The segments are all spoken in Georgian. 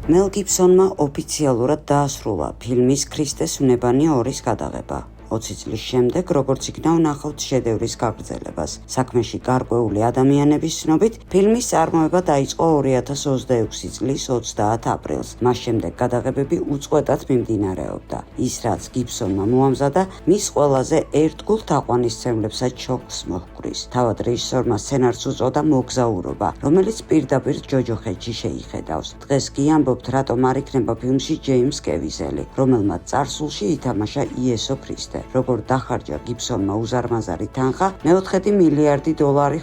მელ გიბსონმა ოფიციალურად დაასრულა ფილმის ქრისტეს უნებანი 2-ის გადაღება. 20 წლის შემდეგ, როგორც იქნა ვნახავთ შედევრის გაგრძელებას. საქმეში გარკვეული ადამიანების ცნობით, ფილმის წარმოება დაიწყო 2026 წლის 30 აპრილს. მას შემდეგ გადაღებები უწყვეტად მიმდინარეობდა. ის, რაც გიბსონმა მოამზადა, მის ყველაზე ერთგულ თაყვანისმცემლებსაც შოქს მოჰკვრის. თავად რეჟისორმა სცენარს უწოდა მოგზაურობა, რომელიც პირდაპირ ჯოჯოხეთში შეიხედავს. დღეს კი ამბობთ, რატომ არ იქნება ფილმში ჯეიმს კევიზელი, რომელმაც წარსულში ითამაშა იესო ქრისტე. როგორ დახარჯა გიბსონმა უზარმაზარი თანხა, $4 მილიარდი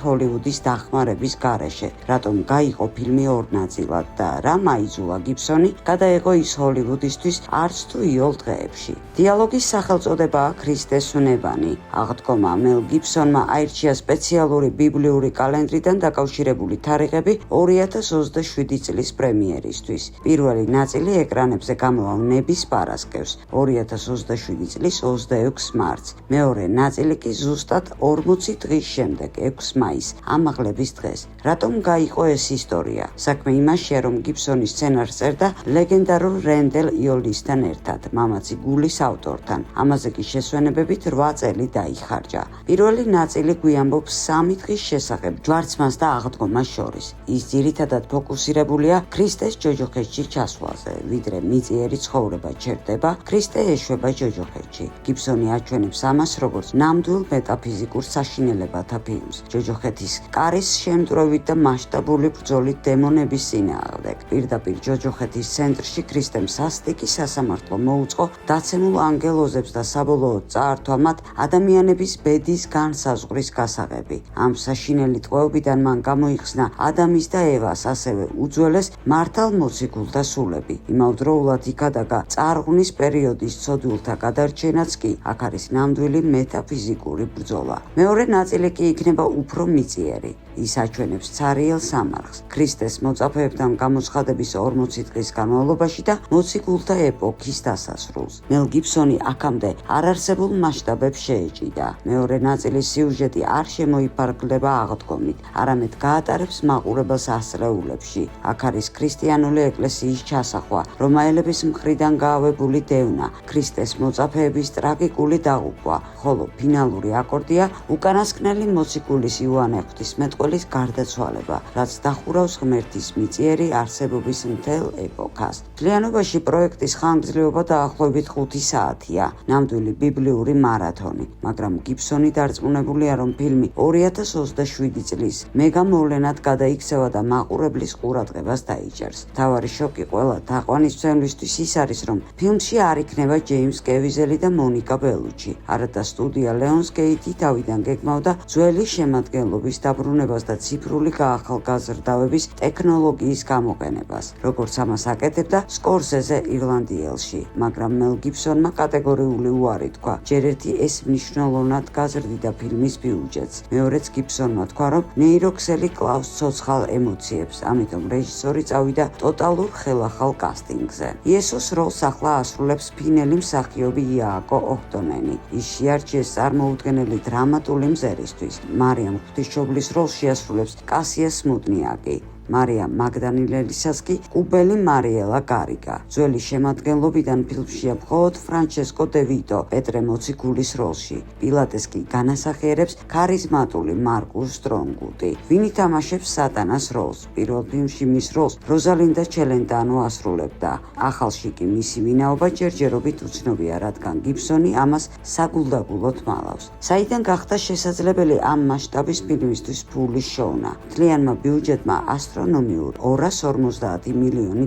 ჰოლივუდის დახმარების გარეშე, რატომ გაიყო ფილმი 2 ნაწილად და რა მაიძულა გიბსონი გადაეღო ის ჰოლივუდისთვის არც თუ იოლ დღეებში. დიალოგის სახელწოდებაა ქრისტეს უნებანი. აღდგომა მელ გიბსონმა აირჩია სპეციალური ბიბლიური კალენდრიდან დაკავშირებული თარიღები 2027 წლის პრემიერისთვის. პირველი ნაწილი ეკრანებზე გამოვა ნების პარასკევს 2027 წლის 26 მარტს. მეორე ნაწილი კი ზუსტად 40 დღის შემდეგ 6 მაისს, ამაღლების დღეს. რატომ გაიყო ეს ისტორია? საქმე იმაშია, რომ გიბსონი სცენარს წერდა ლეგენდარულ რენდელ იოლისთან ერთად, მამაცი გულის ავტორთან. ამაზე კი შესვენებებით 8 წელი დაიხარჯა. პირველი ნაწილი გვიამბობს 3 დღის შესახებ ჯვარცმას და აღდგომას შორის. ის ძირითადად ფოკუსირებულია ქრისტეს ჯოჯოხეთში ჩასვლაზე, ვიდრე მიწიერი ცხოვრება ჩერდება, ქრისტე ეშვება ჯოჯოხეთში. გიბსონი აჩვენებს ამას როგორც ნამდვილ მეტაფიზიკურ საშინელებათა ფილმს. ჯოჯოხეთის კარის შემტვრევით და მასშტაბური ბრძოლით დემონების წინააღმდეგ. პირდაპირ ჯოჯოხეთის ცენტრში ქრისტემ სასტიკი სასამართლო მოუწყო დაცემულ ანგელოზებს და საბოლოოდ წაართვა მათ ადამიანების ბედის განსაზღვრის გასაღები. ამ საშინელი ტყვეობიდან მან გამოიხსნა ადამის და ევას, ასევე უძველეს მართალმოციქულთა სულები. იმავდროულად იქადაგა წარღვნის პერიოდის ცოდვილთა გადარჩენაც კი. აქ არის ნამდვილი მეტაფიზიკური ბრძოლა. მეორე ნაწილი კი იქნება უფრო მიწიერი. ის აჩვენებს ცარიელ სამარხს, ქრისტეს მოწაფეებთან გამოცხადების 40 დღის განმავლობაში და მოციქულთა ეპოქის დასასრულს. მელ გიბსონი აქამდე არარსებულ მასშტაბებს შეეჭიდა. მეორე ნაწილის სიუჟეტი არ შემოიფარგლება აღდგომით, არამედ გაატარებს მაყურებელს ასწლეულებში. აქ არის ქრისტიანული ეკლესიის ჩასახვა, რომაელების მხრიდან გაავებული დევნა, ქრისტეს მოწაფეების ტრაგიკული დაღუპვა, ხოლო ფინალური აკორდია უკანასკნელი მოციქულის იოანე ღვთისმეტყველის გარდაცვალება, რაც დახურავს ღმერთის მიწიერი არსებობის მთელ ეპოქას. მთლიანობაში პროექტის ხანგრძლივობა დაახლოებით 5 საათია, ნამდვილი ბიბლიური მარათონი, მაგრამ გიბსონი დარწმუნებულია, რომ ფილმი 2027 წლის მეგა მოვლენად გადაიქცევა და მაყურებლის ყურადღებას დაიჭერს. მთავარი შოკი ყველა თაყვანისმცემლისთვის ის არის, რომ ფილმში არ იქნება ჯეიმს კევიზელი და მონიკა ბელუჩი. არადა სტუდია ლეონსგეითი თავიდან გეგმავდა ძველი შემადგენლობის დაბრუნებას და ციფრული გაახალგაზრდავების ტექნოლოგიის გამოყენებას, როგორც ამას აკეთებდა სკორსეზე ირლანდიელში, მაგრამ მელ გიბსონმა კატეგორიული უარი თქვა. ჯერ ერთი ეს მნიშვნელოვნად გაზრდიდა ფილმის ბიუჯეტს. მეორეც გიბსონმა თქვა, რომ ნეიროქსელი კლავს ცოცხალ ემოციებს, ამიტომ რეჟისორი წავიდა ტოტალურ ხელახალ კასტინგზე. იესოს როლს ახლა ასრულებს ფინელი მსახიობი იააკო ოჰტონენი. ის შეარჩიეს წარმოუდგენელი დრამატული მზერისთვის. მარიამ ღვთისმშობლის როლს შეასრულებს კასია სმუტნიაკი. მარიამ მაგდანილელისას კი კუბელი მარიელა გარიგა. ძველი შემადგენლობიდან ფილმშია მხოლოდ ფრანჩესკო დე ვიტო პეტრე მოციქულის როლში. პილატეს კი განასახიერებს ქარიზმატული მარკუს სტრონგუტი, ვინ ითამაშებს სატანას როლს. პირველ ფილმში მის როლს როზალინდა ჩელენტანო ასრულებდა. ახალში კი მისი ვინაობა ჯერჯერობით უცნობია, რადგან გიბსონი ამას საგულდაგულოდ მალავს. საიდან გახდა შესაძლებელი ამ მასშტაბის ფილმისთვის ფულის შოვნა? მთლიანმა ბიუჯეტმა ასტრონომიურ $250 მილიონი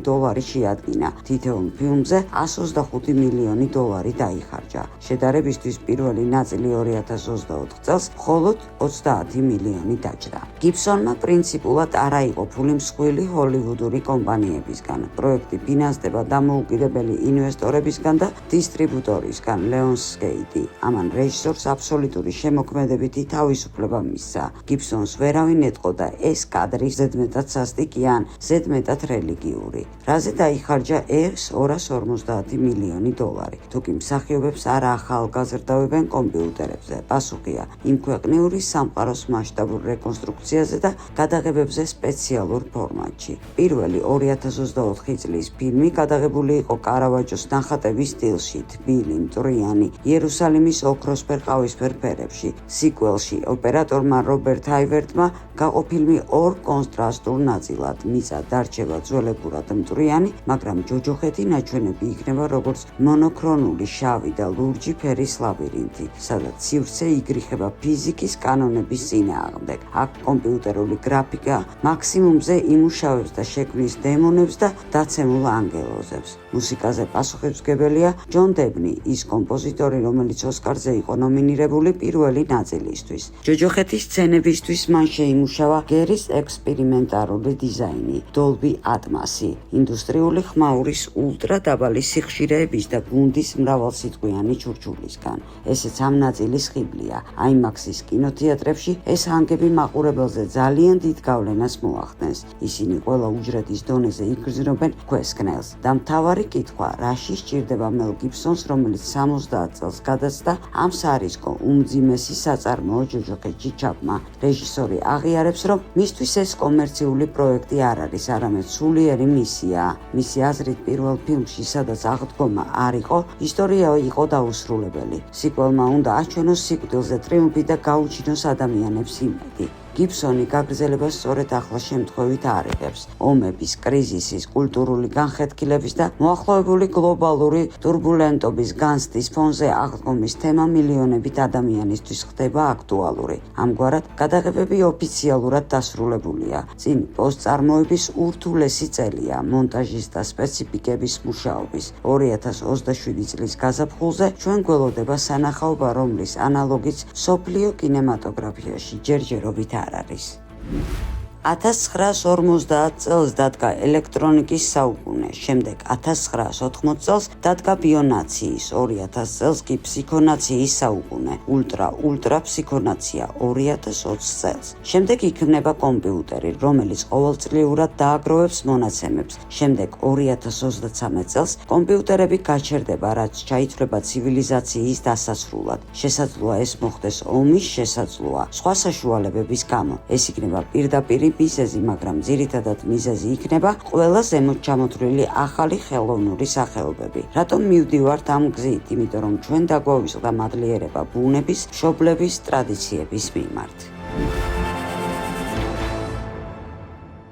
შეადგინა. თითოეულ ფილმზე $125 მილიონი დაიხარჯა. შედარებისთვის პირველი ნაწილი 2024 წელს მხოლოდ $30 მილიონი დაჯდა. გიბსონმა პრინციპულად არ აიღო ფული მსხვილი ჰოლივუდური კომპანიებისგან. პროექტი ფინანსდება დამოუკიდებელი ინვესტორებისგან და დისტრიბუტორისგან ლეონსგეითი. ამან რეჟისორს აბსოლუტური შემოქმედებითი თავისუფლება მისცა. გიბსონს ვერავინ ეტყოდა ეს კადრი ზედმეტად გლობალურსასტიკი ან ზედმეტად რელიგიური. რაზე დაიხარჯა $250 მილიონი. თუკი მსახიობებს არ ახალგაზრდავებენ კომპიუტერებზე, პასუხია იმ ქვეყნიური სამყაროს მასშტაბურ რეკონსტრუქციაზე და გადაღებებზე სპეციალურ ფორმატში. პირველი 2024 წლის ფილმი გადაღებული იყო კარავაჯოს ნახატების სტილში, თბილი, მტვრიანი, იერუსალიმის ოქროსფერ ყავისფერ ფერებში. სიკველში ოპერატორმა რობერტ აივერტმა გაყო ფილმი ორ კონტრასტულ ნაწილად. მიწა დარჩება ძველებურად მტვრიანი, მაგრამ ჯოჯოხეთი ნაჩვენები იქნება როგორც მონოქრონული შავი და ლურჯი ფერის ლაბირინთი, სადაც სივრცე იგრიხება ფიზიკის კანონების წინააღმდეგ. აქ კომპიუტერული გრაფიკა მაქსიმუმზე იმუშავებს და შექმნის დემონებს და დაცემულ ანგელოზებს. მუსიკაზე პასუხისმგებელია ჯონ დებნი, ის კომპოზიტორი, რომელიც ოსკარზე იყო ნომინირებული პირველი ნაწილისთვის. ჯოჯოხეთის სცენებისთვის მან შეიმუშავა გერის ექსპერიმენტალური დიზაინი, დოლბი ატმოსი, ინდუსტრიული ხმაურის ულტრა დაბალი სიხშირეების და გუნდის მრავალსიტყვიანი ჩურჩულისგან. ესეც ამ ნაწილის ხიბლია. IMAX-ის კინოთეატრებში ეს ანგები მაყურებელზე ძალიან დიდ გავლენას მოახდენს. ისინი ყველა უჯრედის დონეზე იგრძნობენ ქვესკნელს და მთავარი კითხვა, რაში სჭირდება მელ გიბსონს, რომელიც 70 წელს გადაცდა ამ სარისკო უმძიმესი საწარმოო ჯოჯოხეთში ჩაბმა. რეჟისორი აღიარებს, რომ მისთვის ეს კომერციული პროექტი არ არის, არამედ სულიერი მისიაა. მისი აზრით, პირველ ფილმში, სადაც აღდგომა არ იყო, ისტორია იყო დაუსრულებელი. სიკველმა უნდა აჩვენოს სიკვდილზე ტრიუმფი და გაუჩინოს ადამიანებს იმედი. გიბსონი გაგრძელებას სწორედ ახლა შემთხვევით არ იღებს. ომების, კრიზისის, კულტურული განხეთქილების და მოახლოებული გლობალური ტურბულენტობის განცდის ფონზე აღდგომის თემა მილიონობით ადამიანისთვის ხდება აქტუალური. ამგვარად, გადაღებები ოფიციალურად დასრულებულია. წინ პოსტწარმოების ურთულესი წელია მონტაჟის და სპეციფიკების მუშაობის. 2027 წლის გაზაფხულზე ჩვენ გველოდება სანახაობა, რომლის ანალოგიც მსოფლიო კინემატოგრაფიაში ჯერჯერობით არ არის. 1950 წელს დადგა ელექტრონიკის საუკუნე, შემდეგ 1980 წელს დადგა ბიონაციის, 2000 წელს კი ფსიქონაციის საუკუნე, ultra ფსიქონაცია 2020 წელს. შემდეგ იქნება კომპიუტერი, რომელიც ყოველწლიურად დააგროვებს მონაცემებს. შემდეგ 2033 წელს კომპიუტერები გაჩერდება, რაც ჩაითვლება ცივილიზაციის დასასრულად. შესაძლოა ეს მოხდეს ომის შესაძლოა, სხვა საშუალებების გამო. ეს იქნება პირდაპირ მიზეზი, მაგრამ ძირითადად მიზეზი იქნება ყველა ზემოთ ჩამოთვლილი ახალი ხელოვნური სახეობები. რატომ მივდივართ ამ გზით? იმიტომ რომ ჩვენ დაგვავიწყდა მადლიერება ბუნების, მშობლების, ტრადიციების მიმართ.